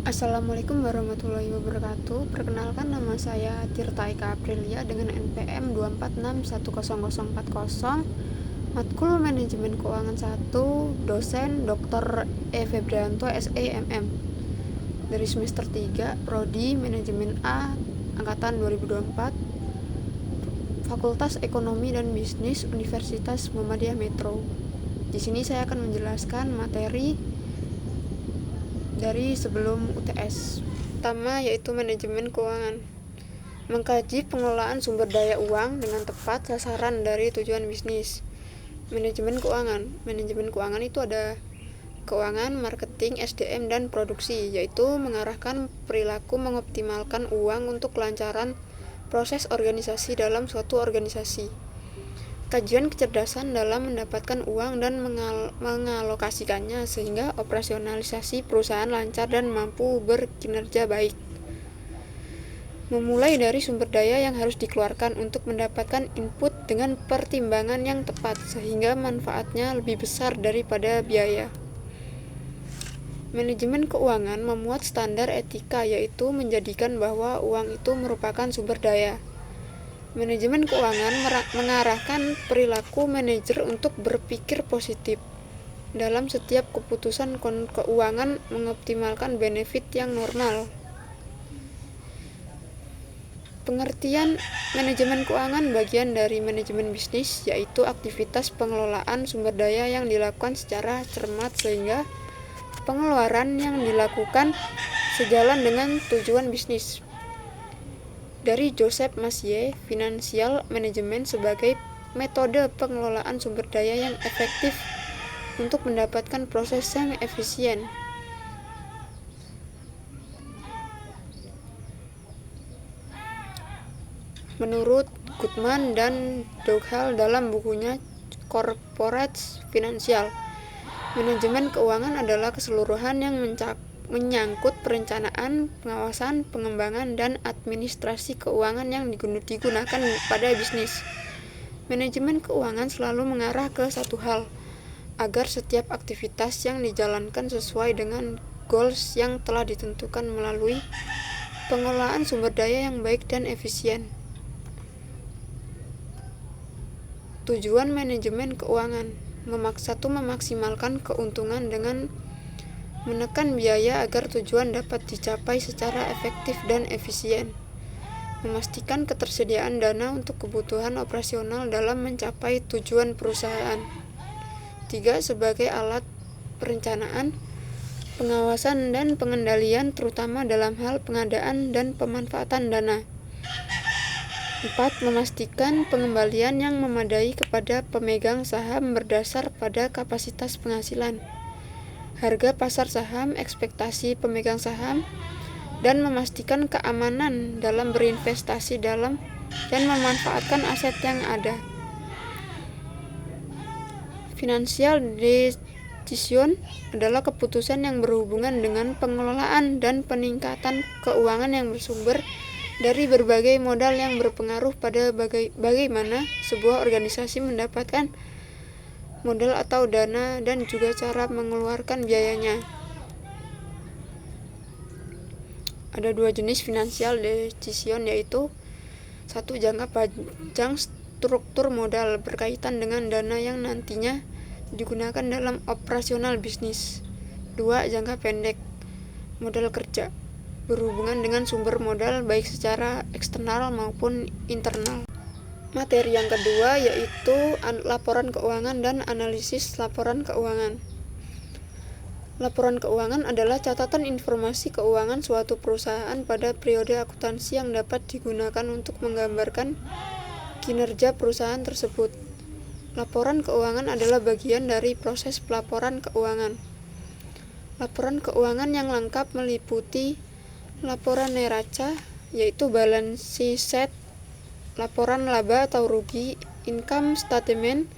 Assalamualaikum warahmatullahi wabarakatuh. Perkenalkan, nama saya Tirta Eka Aprilia dengan NPM 2461040, matkul Manajemen Keuangan 1, dosen Dr. E. Febrianto SEMM, dari semester 3, Prodi Manajemen A, Angkatan 2024, Fakultas Ekonomi dan Bisnis Universitas Muhammadiyah Metro. Di sini saya akan menjelaskan materi dari sebelum UTS. Pertama yaitu manajemen keuangan. Mengkaji pengelolaan sumber daya uang dengan tepat sasaran dari tujuan bisnis. Manajemen keuangan. Manajemen keuangan itu ada keuangan, marketing, SDM, dan produksi, yaitu mengarahkan perilaku mengoptimalkan uang untuk kelancaran proses organisasi dalam suatu organisasi. Kajian kecerdasan dalam mendapatkan uang dan mengalokasikannya sehingga operasionalisasi perusahaan lancar dan mampu berkinerja baik. Memulai dari sumber daya yang harus dikeluarkan untuk mendapatkan input dengan pertimbangan yang tepat sehingga manfaatnya lebih besar daripada biaya. Manajemen keuangan memuat standar etika, yaitu menjadikan bahwa uang itu merupakan sumber daya. Manajemen keuangan mengarahkan perilaku manajer untuk berpikir positif dalam setiap keputusan keuangan, mengoptimalkan benefit yang normal. Pengertian manajemen keuangan bagian dari manajemen bisnis, yaitu aktivitas pengelolaan sumber daya yang dilakukan secara cermat sehingga pengeluaran yang dilakukan sejalan dengan tujuan bisnis. Dari Joseph Massieu, Financial Management sebagai metode pengelolaan sumber daya yang efektif untuk mendapatkan proses yang efisien. Menurut Goodman dan Dougal dalam bukunya Corporate Financial, manajemen keuangan adalah keseluruhan yang menyangkut perencanaan, pengawasan, pengembangan, dan administrasi keuangan yang digunakan pada bisnis. Manajemen keuangan selalu mengarah ke satu hal, agar setiap aktivitas yang dijalankan sesuai dengan goals yang telah ditentukan melalui pengelolaan sumber daya yang baik dan efisien. Tujuan manajemen keuangan memaksimalkan keuntungan dengan menekan biaya agar tujuan dapat dicapai secara efektif dan efisien. Memastikan ketersediaan dana untuk kebutuhan operasional dalam mencapai tujuan perusahaan. 3. Sebagai alat perencanaan, pengawasan, dan pengendalian terutama dalam hal pengadaan dan pemanfaatan dana. 4. Memastikan pengembalian yang memadai kepada pemegang saham berdasar pada kapasitas penghasilan, harga pasar saham, ekspektasi pemegang saham, dan memastikan keamanan dalam berinvestasi dalam dan memanfaatkan aset yang ada. Financial decision adalah keputusan yang berhubungan dengan pengelolaan dan peningkatan keuangan yang bersumber dari berbagai modal yang berpengaruh pada bagaimana sebuah organisasi mendapatkan modal atau dana dan juga cara mengeluarkan biayanya. Ada dua jenis financial decision, yaitu 1. Jangka panjang, struktur modal berkaitan dengan dana yang nantinya digunakan dalam operasional bisnis. 2. Jangka pendek, modal kerja, berhubungan dengan sumber modal baik secara eksternal maupun internal. Materi yang kedua yaitu laporan keuangan dan analisis laporan keuangan. Laporan keuangan adalah catatan informasi keuangan suatu perusahaan pada periode akuntansi yang dapat digunakan untuk menggambarkan kinerja perusahaan tersebut. Laporan keuangan adalah bagian dari proses pelaporan keuangan. Laporan keuangan yang lengkap meliputi laporan neraca, yaitu balance sheet, laporan laba atau rugi, income statement,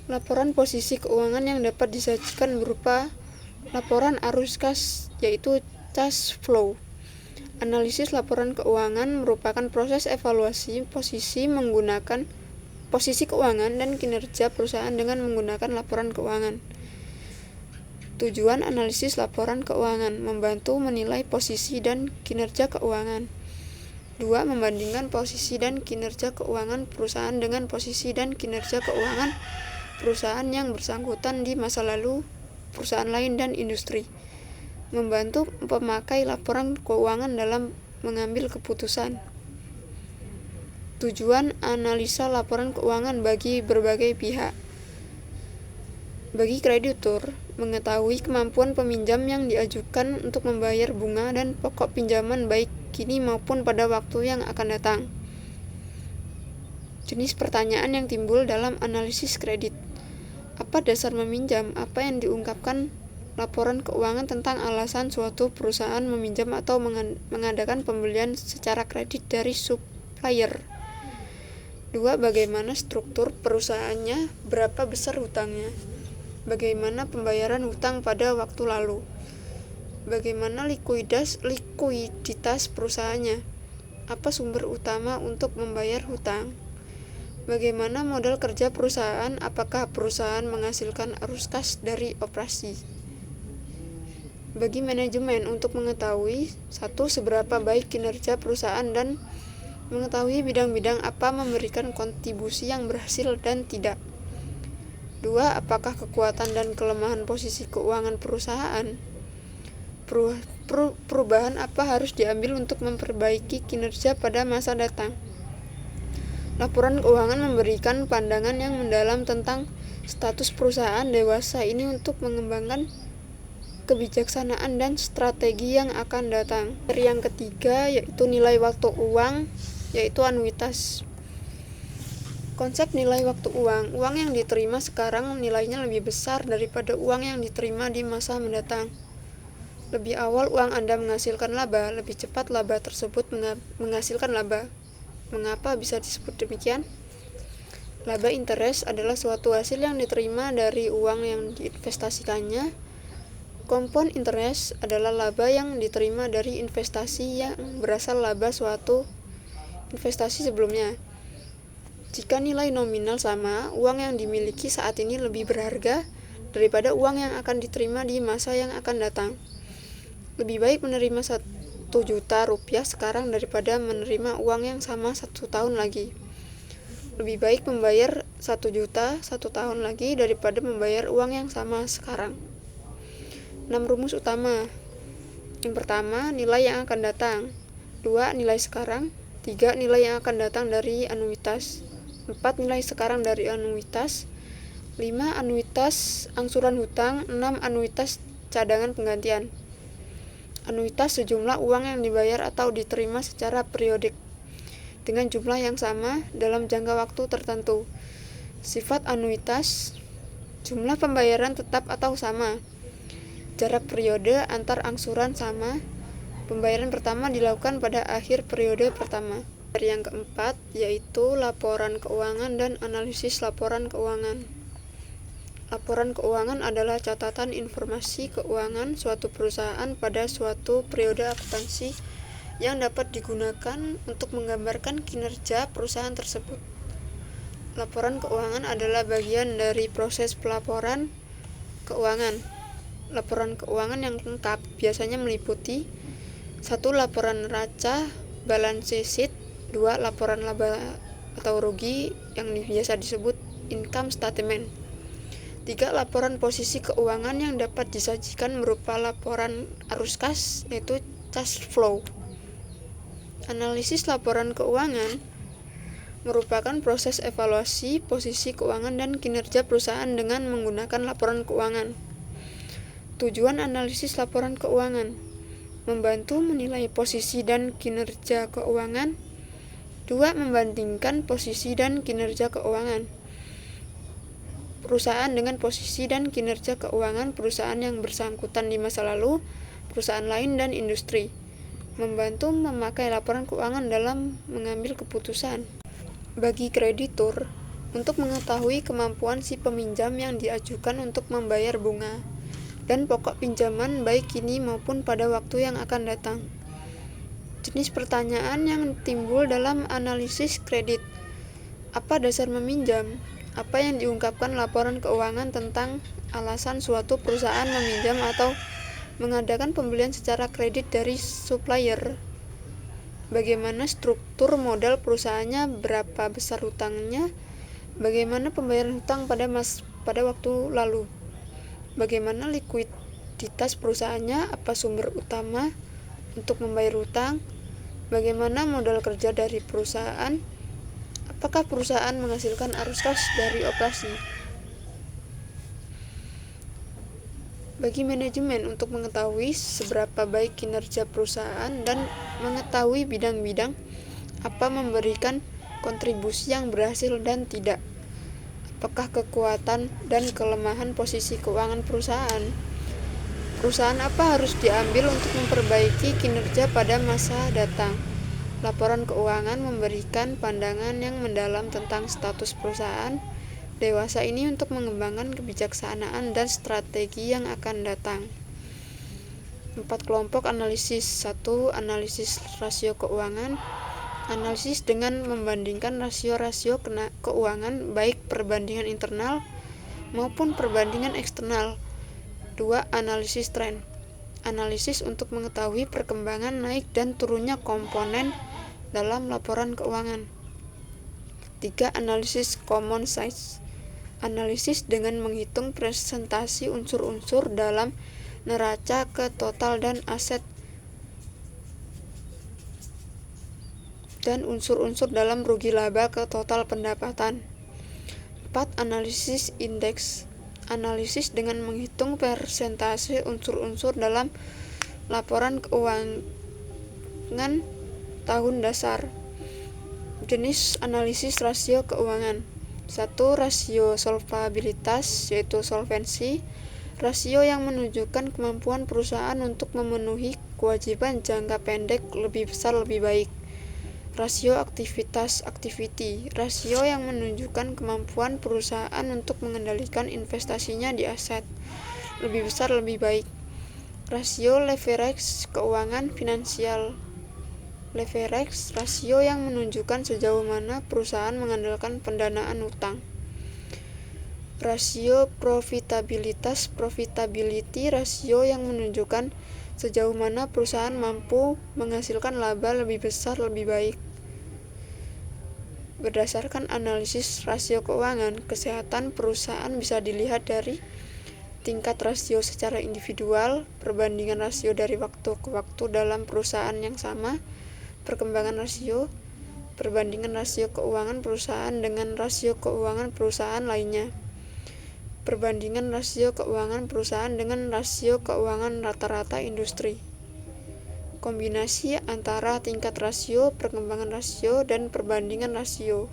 laporan posisi keuangan yang dapat disajikan berupa laporan arus kas, yaitu cash flow. Analisis laporan keuangan merupakan proses evaluasi posisi keuangan dan kinerja perusahaan dengan menggunakan laporan keuangan. Tujuan analisis laporan keuangan, membantu menilai posisi dan kinerja keuangan. 2. Membandingkan posisi dan kinerja keuangan perusahaan dengan posisi dan kinerja keuangan perusahaan yang bersangkutan di masa lalu, perusahaan lain dan industri. Membantu pemakai laporan keuangan dalam mengambil keputusan. Tujuan analisa laporan keuangan bagi berbagai pihak. Bagi kreditur, mengetahui kemampuan peminjam yang diajukan untuk membayar bunga dan pokok pinjaman baik kini maupun pada waktu yang akan datang. Jenis pertanyaan yang timbul dalam analisis kredit. Apa dasar meminjam? Apa yang diungkapkan laporan keuangan tentang alasan suatu perusahaan meminjam atau mengadakan pembelian secara kredit dari supplier. 2. Bagaimana struktur perusahaannya? Berapa besar hutangnya? Bagaimana pembayaran hutang pada waktu lalu? Bagaimana likuiditas perusahaannya? Apa sumber utama untuk membayar hutang? Bagaimana modal kerja perusahaan? Apakah perusahaan menghasilkan arus kas dari operasi? Bagi manajemen untuk mengetahui 1. Seberapa baik kinerja perusahaan dan mengetahui bidang-bidang apa memberikan kontribusi yang berhasil dan tidak. 2. Apakah kekuatan dan kelemahan posisi keuangan perusahaan? Perubahan apa harus diambil untuk memperbaiki kinerja pada masa datang? Laporan keuangan memberikan pandangan yang mendalam tentang status perusahaan dewasa ini untuk mengembangkan kebijaksanaan dan strategi yang akan datang. Yang ketiga yaitu nilai waktu uang, yaitu anuitas. Konsep nilai waktu uang. Uang yang diterima sekarang nilainya lebih besar daripada uang yang diterima di masa mendatang. Lebih awal uang Anda menghasilkan laba, lebih cepat laba tersebut menghasilkan laba. Mengapa bisa disebut demikian? Laba interest adalah suatu hasil yang diterima dari uang yang diinvestasikannya. Compound interest adalah laba yang diterima dari investasi yang berasal laba suatu investasi sebelumnya. Jika nilai nominal sama, uang yang dimiliki saat ini lebih berharga daripada uang yang akan diterima di masa yang akan datang. Lebih baik menerima 1 juta rupiah sekarang daripada menerima uang yang sama 1 tahun lagi. Lebih baik membayar 1 juta 1 tahun lagi daripada membayar uang yang sama sekarang. 6 rumus utama. Yang pertama, nilai yang akan datang. 2. Nilai sekarang. 3. Nilai yang akan datang dari anuitas. 4. Nilai sekarang dari anuitas. 5. Anuitas angsuran hutang. 6. Anuitas cadangan penggantian. Anuitas sejumlah uang yang dibayar atau diterima secara periodik dengan jumlah yang sama dalam jangka waktu tertentu. Sifat anuitas, jumlah pembayaran tetap atau sama. Jarak periode antar angsuran sama. Pembayaran pertama dilakukan pada akhir periode pertama. Yang keempat yaitu laporan keuangan dan analisis laporan keuangan. Laporan keuangan adalah catatan informasi keuangan suatu perusahaan pada suatu periode akuntansi yang dapat digunakan untuk menggambarkan kinerja perusahaan tersebut. Laporan keuangan adalah bagian dari proses pelaporan keuangan. Laporan keuangan yang lengkap biasanya meliputi 1. Laporan neraca balance sheet. 2. Laporan laba atau rugi yang biasa disebut income statement. 3. Laporan posisi keuangan yang dapat disajikan berupa laporan arus kas, yaitu cash flow. Analisis laporan keuangan merupakan proses evaluasi posisi keuangan dan kinerja perusahaan dengan menggunakan laporan keuangan. Tujuan analisis laporan keuangan: membantu menilai posisi dan kinerja keuangan. 2. Membandingkan posisi dan kinerja keuangan perusahaan dengan posisi dan kinerja keuangan perusahaan yang bersangkutan di masa lalu, perusahaan lain dan industri. Membantu memakai laporan keuangan dalam mengambil keputusan. Bagi kreditur, untuk mengetahui kemampuan si peminjam yang diajukan untuk membayar bunga dan pokok pinjaman baik kini maupun pada waktu yang akan datang. Jenis pertanyaan yang timbul dalam analisis kredit. Apa dasar meminjam? Apa yang diungkapkan laporan keuangan tentang alasan suatu perusahaan meminjam atau mengadakan pembelian secara kredit dari supplier. Bagaimana struktur modal perusahaannya, berapa besar hutangnya, bagaimana pembayaran hutang pada waktu lalu, bagaimana likuiditas perusahaannya, apa sumber utama untuk membayar hutang, bagaimana modal kerja dari perusahaan, apakah perusahaan menghasilkan arus kas dari operasi. Bagi manajemen untuk mengetahui seberapa baik kinerja perusahaan dan mengetahui bidang-bidang apa memberikan kontribusi yang berhasil dan tidak. Apakah kekuatan dan kelemahan posisi keuangan perusahaan? Perusahaan apa harus diambil untuk memperbaiki kinerja pada masa datang? Laporan keuangan memberikan pandangan yang mendalam tentang status perusahaan dewasa ini untuk mengembangkan kebijaksanaan dan strategi yang akan datang. 4 kelompok analisis. 1. Analisis rasio keuangan. Analisis dengan membandingkan rasio-rasio keuangan baik perbandingan internal maupun perbandingan eksternal. 2. Analisis tren. Analisis untuk mengetahui perkembangan naik dan turunnya komponen dalam laporan keuangan. 3. Analisis common size. Analisis dengan menghitung presentasi unsur-unsur dalam neraca ke total dan aset dan unsur-unsur dalam rugi laba ke total pendapatan. 4. Analisis indeks. Analisis dengan menghitung persentase unsur-unsur dalam laporan keuangan tahun dasar. Jenis analisis rasio keuangan. 1. Rasio solvabilitas, yaitu solvensi, rasio yang menunjukkan kemampuan perusahaan untuk memenuhi kewajiban jangka pendek lebih besar lebih baik. Rasio aktivitas, activity, rasio yang menunjukkan kemampuan perusahaan untuk mengendalikan investasinya di aset lebih besar lebih baik. Rasio leverage, keuangan finansial. Leverage, rasio yang menunjukkan sejauh mana perusahaan mengandalkan pendanaan utang. Rasio profitabilitas, profitability, rasio yang menunjukkan sejauh mana perusahaan mampu menghasilkan laba lebih besar lebih baik. Berdasarkan analisis rasio keuangan, kesehatan perusahaan bisa dilihat dari tingkat rasio secara individual, perbandingan rasio dari waktu ke waktu dalam perusahaan yang sama, perkembangan rasio, perbandingan rasio keuangan perusahaan dengan rasio keuangan perusahaan lainnya, perbandingan rasio keuangan perusahaan dengan rasio keuangan rata-rata industri, kombinasi antara tingkat rasio, perkembangan rasio, dan perbandingan rasio.